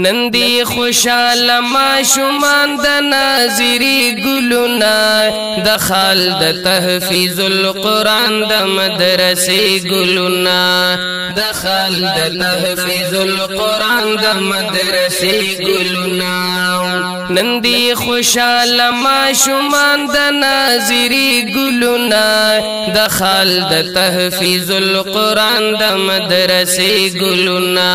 نندی خوشال ماشومان د ناظری ګلونا د خال د تحفیظ القرآن د مدرسې ګلونا د خال د تحفیظ القرآن د مدرسې ګلونا نندی خوشال ماشومان د ناظری ګلونا د خال د تحفیظ القرآن د مدرسې ګلونا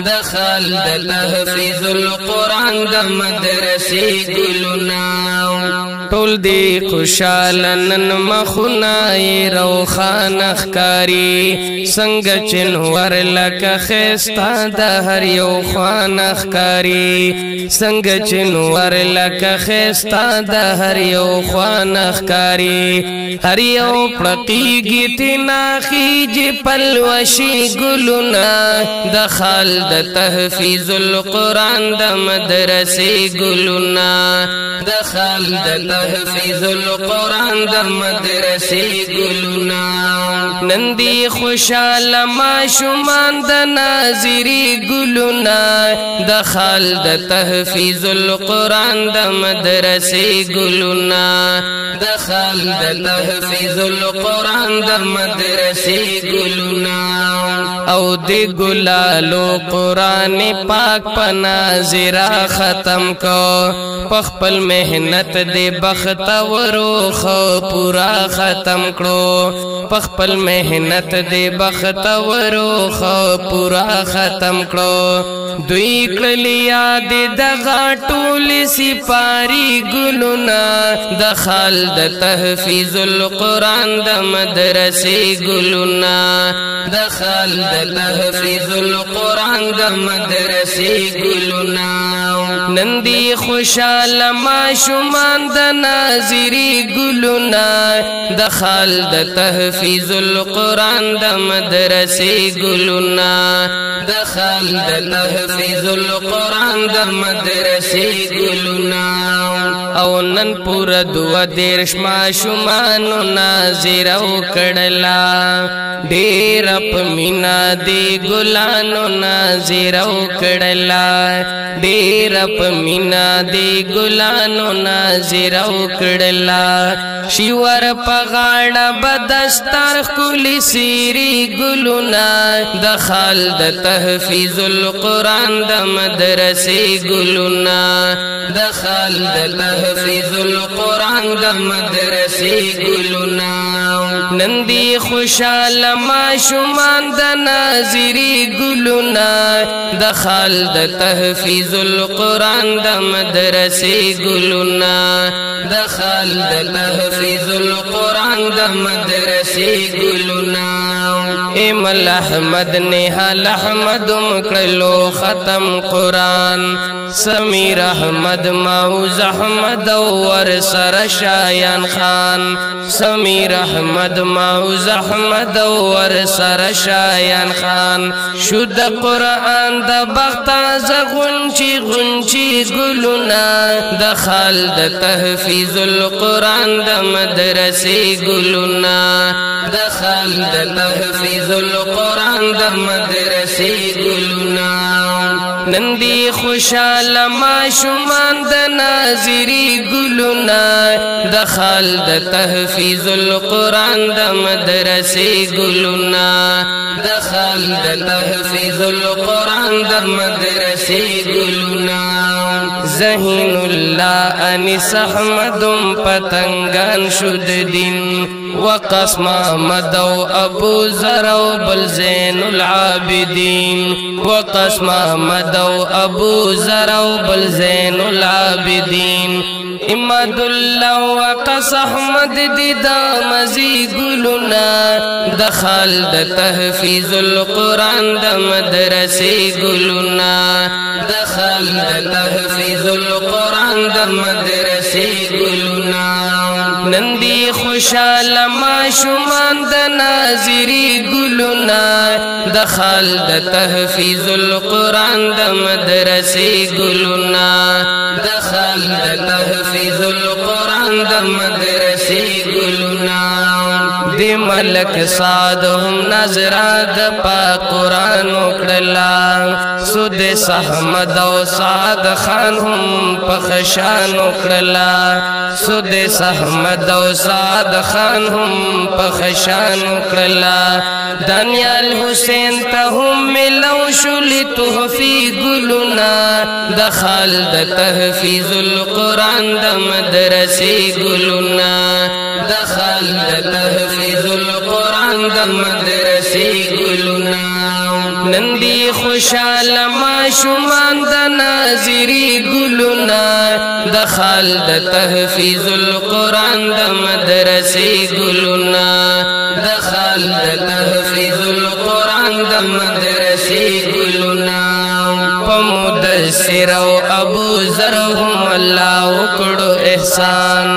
د خال د تحفیظ القرآن د مدرسې ګلونا ټول دی خوشال نن مخنای روخان ښکاری څنګه چنور لکه خستا د هر یو خوان ښکاری څنګه چنور لکه خستا د هر یو خوان ښکاری هر یو پړقیږي تینا خیج پلوشي ګلونا د خال د تحفیظ القرآن د مدرسې ګلونا د خال د تحفیظ القرآن د مدرسې ګلونا نندی خوشال ماشومان د ناظری ګلونا د خال د تحفیظ القرآن د مدرسې ګلونا د خال د تحفیظ القرآن د مدرسې ګلونا او دی ګلالو قرآن پاک پنازرا ختم کو پخپل محنت دی بختورو خو پورا ختم کړو پخپل محنت دی بختورو خو پورا ختم کړو دوی کړلی یاد د غټول سپاری ګلونا د خال د تحفیظ القرآن د مدرسې ګلونا د خال د تحفیظ القرآن د مدرسې ګلونا نندی خوشال ماشومان د ناظری ګلونا د خال د تحفیظ القرآن د مدرسې ګلونا د خال د تحفیظ القرآن د مدرسې ګلونا او نن پورا دو دیرش ماشومانو ناظرو کړلا ډیر په مینا دی ګلانو ناظرو کړلا ډیر په مینا دی ګلانو ناظرو کړلا شیور په غاړه بدستر کلی سیری ګلونا د خال د تحفیظ القرآن د مدرسې ګلونا د خال د تحفیظ القرآن د مدرسې ګلونا نندی خوشال ماشومان د ناظری ګلونا د خال د تحفیظ القرآن د مدرسې ګلونا د خال د تحفیظ القرآن د مدرسې ګلونا ایمل احمد نهال احمد مکړلو ختم قرآن سمیر احمد معوز احمد ور سر شایان خان سمیر احمد معوز احمد ور سر شایان خان شد قرآن د بغتاز غنچی غنچی ګلونا د خال د تحفیظ القرآن د مدرسې ګلونا د خال د تحفیظ القرآن د مدرسې ګلونا نندی خوشال ماشومان د ناظری ګلونا د خال د تحفیظ القرآن د مدرسې ګلونا د خال د تحفیظ القرآن د مدرسې ګلونا ذهین الله انیس احمدم پتنگان شد دین وقسم احمد و ابو ذر و بل زین العابدین وقسم احمد و ابو ذر و بل زین العابدین اماد الله وقس احمد دی دا مزی ګلونا د خال د تحفیظ القرآن د مدرسې ګلونا د خال د تحفیظ القرآن د مدرسې ګلونا نندی خوشال ماشومان د ناظری ګلونا د خال د تحفیظ القرآن د مدرسې ګلونا د خال د تحفیظ القرآن د مدرسې ګلونا د ملک سعد هم نظرا د پاک قرآن وکړلا سود احمد او سعد خان هم پخشان وکړلا سود احمد او سعد خان هم پخشان وکړلا دانیال حسین ته هم ملو شل تحفی ګلونا د خالد تحفیظ القرآن د مدرسې ګلونا د خالد تحفیظ القرآن د مدرسې ګلونا نندی خوشاله ماشومان د ناظری ګلونا د خالد تحفیظ القرآن د مدرسې ګلونا د خالد تحفیظ القرآن د مدرسې ګلونا مدثر او ابو ذر هم الله وکړو احسان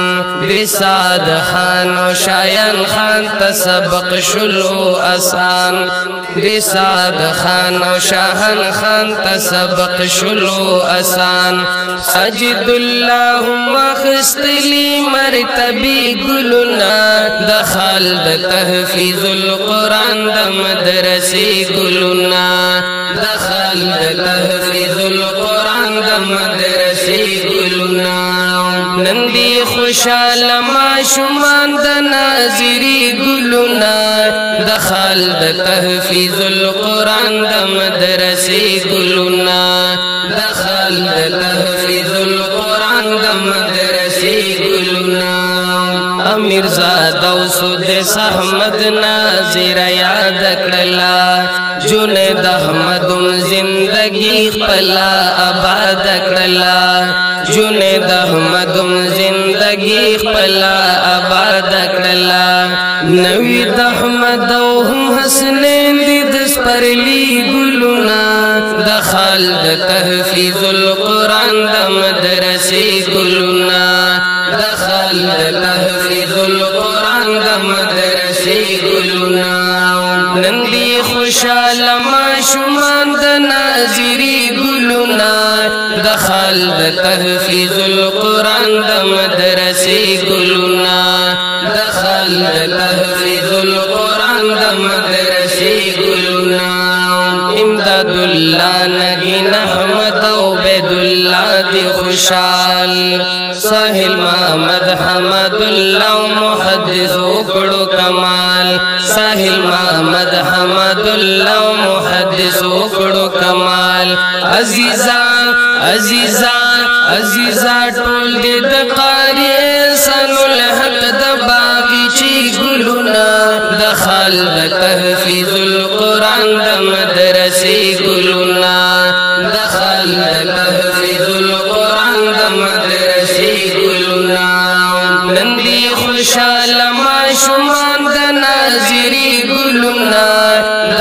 بسعد خان او شایان خان ته سبق شلو آسان بسعد خان او شاهن خان ته سبق شلو آسان سجد الله مخستلی مرتبی ګلونا د خالد تحفیظ القرآن د مدرسې ګلونا د خالد تحفیظ القرآن د مدرسې ګلونا نندی خوشاله ماشومان د ناظری ګلونا د خالد تحفیظ القرآن د مدرسې ګلونا د خالد تحفیظ القرآن د مدرسې ګلونا امیر زاد او سود احمد ناظر یاد کړلا جنید احمد زندگی خپلا آباد کړلا جنید احمد زندگی خپلا آباد کړلا نوید احمد او حسنین د سپرلی ګلونا د خالد تحفیظ القرآن د مدرسې ګلونا د خالد تحفیظ القرآن د مدرسې ګلونا نندی خوشاله ماشومان د ناظری ګلونا د خالد تحفیظ القرآن د مدرسې ګلونا د خالد تحفیظ القرآن د مدرسې ګلونا امداد الله نگین احمد او عبید الله دی خوشال ساحل محمد حمد الله محدث وکړو کمال ساحل محمد حمد الله محدث وکړو کمال عزیزا عزیزا عزیزا ټول دې د قاری سن الحق د باغچې ګلونا د خالد تحفیظ القرآن د مدرسې ګلونا د خالد تحفیظ القرآن د مدرسې ګلونا نندی خوشاله ماشومان د ناظری ګلونا د